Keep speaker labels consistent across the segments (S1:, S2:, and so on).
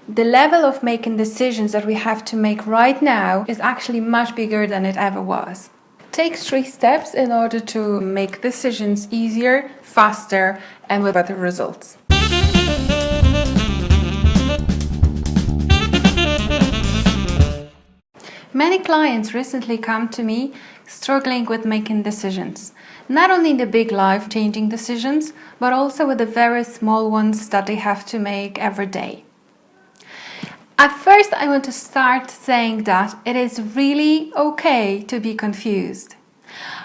S1: the level of making decisions that we have to make right now is actually much bigger than it ever was. Take 3 steps in order to make decisions easier, faster, and with better results. Many clients recently come to me struggling with making decisions. Not only the big life-changing decisions, but also with the very small ones that they have to make every day. At first, I want to start saying that it is really okay to be confused.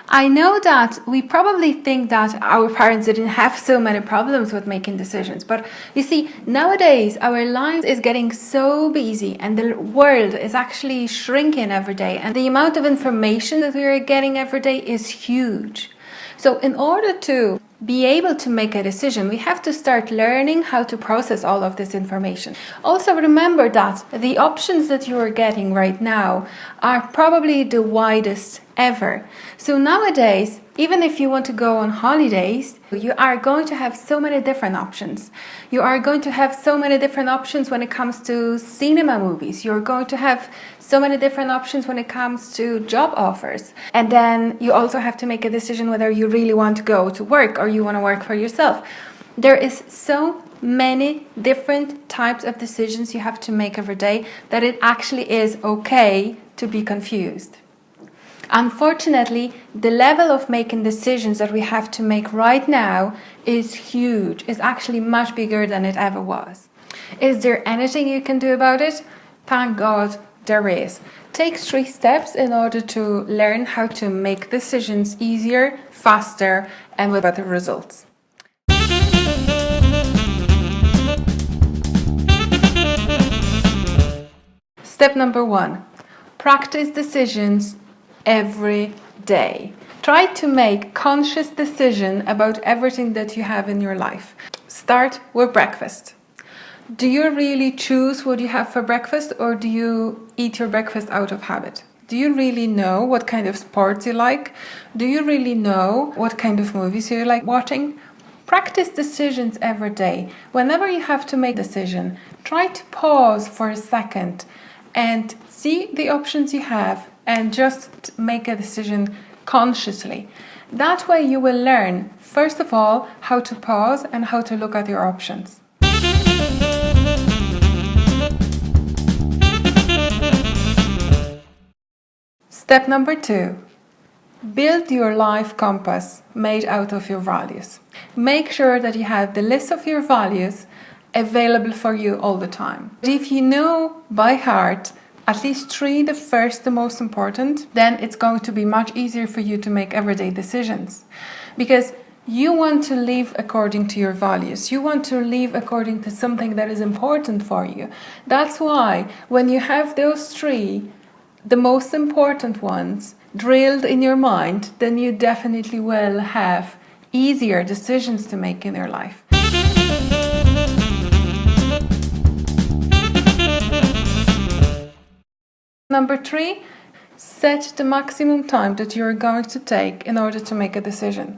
S1: I know that we probably think that our parents didn't have so many problems with making decisions, but you see, nowadays our life is getting so busy and the world is actually shrinking every day, and the amount of information that we are getting every day is huge. So in order to be able to make a decision, we have to start learning how to process all of this information. Also remember that the options that you are getting right now are probably the widest ever. So nowadays, even if you want to go on holidays, you are going to have so many different options. You are going to have so many different options when it comes to cinema movies. You're going to have so many different options when it comes to job offers. And then you also have to make a decision whether you really want to go to work or you want to work for yourself. There is so many different types of decisions you have to make every day that it actually is okay to be confused. Unfortunately, the level of making decisions that we have to make right now is huge. It's actually much bigger than it ever was. Is there anything you can do about it? Thank God there is. Take 3 steps in order to learn how to make decisions easier, faster, and with better results. Step number 1. Practice decisions every day. Try to make conscious decision about everything that you have in your life. Start with breakfast. Do you really choose what you have for breakfast, or do you eat your breakfast out of habit? Do you really know what kind of sports you like? Do you really know what kind of movies you like watching? Practice decisions every day. Whenever you have to make a decision, try to pause for a second and see the options you have and just make a decision consciously. That way you will learn, first of all, how to pause and how to look at your options. Step number 2. Build your life compass made out of your values. Make sure that you have the list of your values available for you all the time. If you know by heart at least 3, the first, the most important, then it's going to be much easier for you to make everyday decisions. Because you want to live according to your values. You want to live according to something that is important for you. That's why when you have those 3, the most important ones, drilled in your mind, then you definitely will have easier decisions to make in your life. Number 3, set the maximum time that you are going to take in order to make a decision.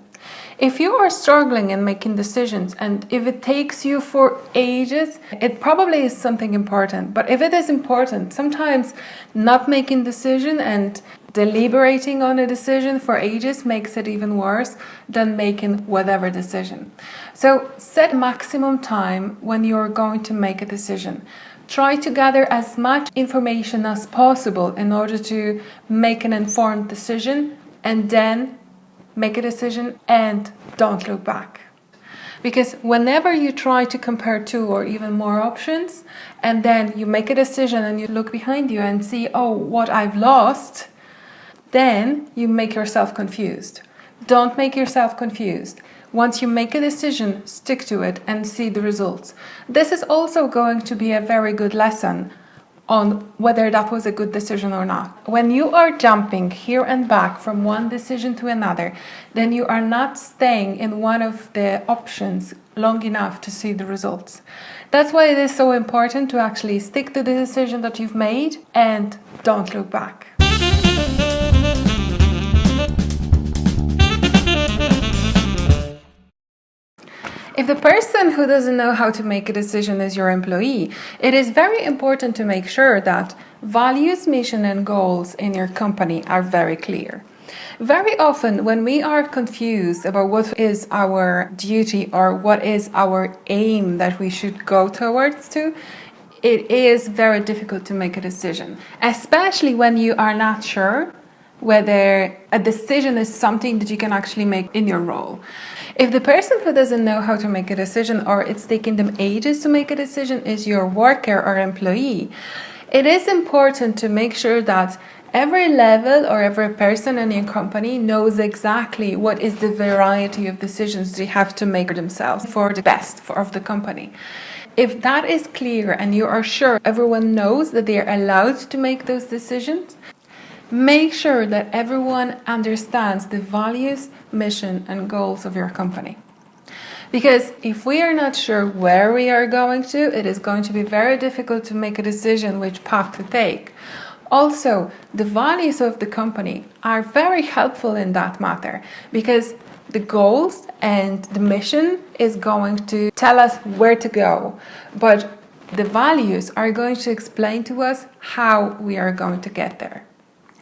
S1: If you are struggling in making decisions and if it takes you for ages, it probably is something important. But if it is important, sometimes not making decision and deliberating on a decision for ages makes it even worse than making whatever decision. So set maximum time when you're going to make a decision. Try to gather as much information as possible in order to make an informed decision, and then make a decision and don't look back. Because whenever you try to compare 2 or even more options, and then you make a decision and you look behind you and see, oh, what I've lost, then you make yourself confused. Don't make yourself confused. Once you make a decision, stick to it and see the results. This is also going to be a very good lesson on whether that was a good decision or not. When you are jumping here and back from one decision to another, then you are not staying in one of the options long enough to see the results. That's why it is so important to actually stick to the decision that you've made and don't look back. If the person who doesn't know how to make a decision is your employee, it is very important to make sure that values, mission, and goals in your company are very clear. Very often, when we are confused about what is our duty or what is our aim that we should go towards to, it is very difficult to make a decision, especially when you are not sure whether a decision is something that you can actually make in your role. If the person who doesn't know how to make a decision or it's taking them ages to make a decision is your worker or employee, it is important to make sure that every level or every person in your company knows exactly what is the variety of decisions they have to make themselves for the best of the company. If that is clear and you are sure everyone knows that they are allowed to make those decisions, make sure that everyone understands the values, mission, and goals of your company. Because if we are not sure where we are going to, it is going to be very difficult to make a decision which path to take. Also, the values of the company are very helpful in that matter, because the goals and the mission is going to tell us where to go, but the values are going to explain to us how we are going to get there.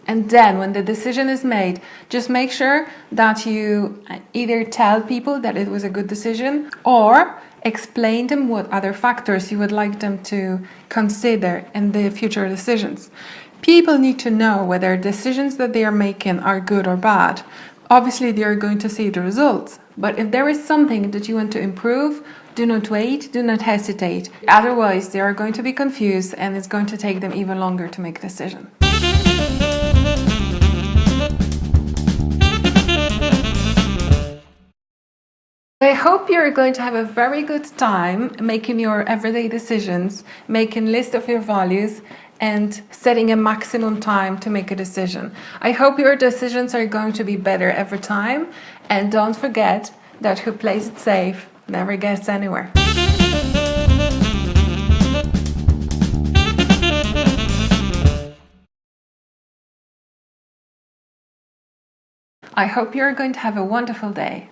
S1: And then when the decision is made, just make sure that you either tell people that it was a good decision or explain them what other factors you would like them to consider in the future decisions. People need to know whether decisions that they are making are good or bad. Obviously, they are going to see the results. But if there is something that you want to improve, do not wait, do not hesitate. Otherwise, they are going to be confused and it's going to take them even longer to make a decision. I hope you're going to have a very good time making your everyday decisions, making a list of your values, and setting a maximum time to make a decision. I hope your decisions are going to be better every time, and don't forget that who plays it safe never gets anywhere. I hope you're going to have a wonderful day.